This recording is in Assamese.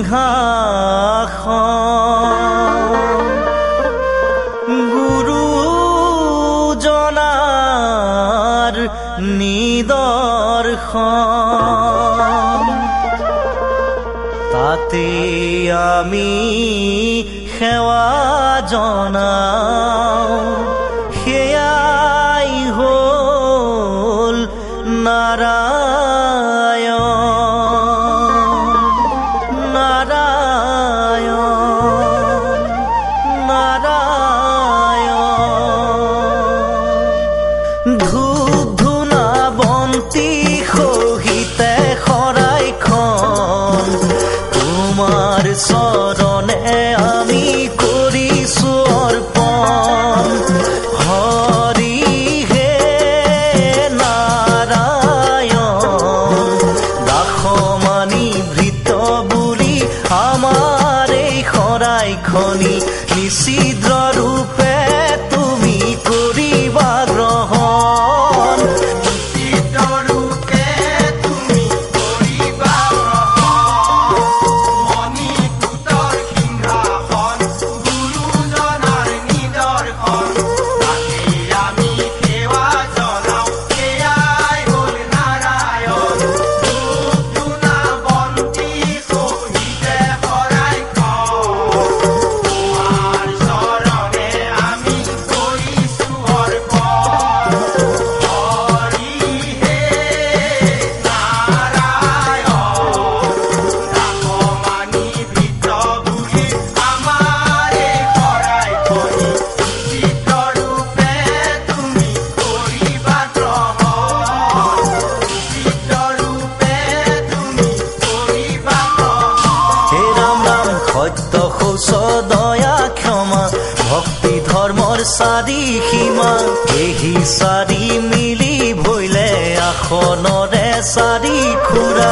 সিংহাসন গুৰুজনাৰ নিদৰ্শন তাতে আমি সেৱা জনাওঁ সেয়াই হ'ল নাৰায়ণ নাৰায়ণ নাৰায়ণ ধূপ ধূনা বন্তি সহিতে শৰাইখন তোমাৰ চৰণে আমি কৰিছো অৰ্পণ হৰি হে নাৰায়ণ দাসমানি ভৃত বুলি আমাৰ এই শৰাইখনি নিচিদ্ৰ ৰূপে তুমি কৰিবা গ্ৰহণ দয়া ক্ষমা ভক্তি ধৰ্মৰ চাৰি সীমা এহি চাৰি মিলি ভৈলে আসনৰে চাৰি খুৰা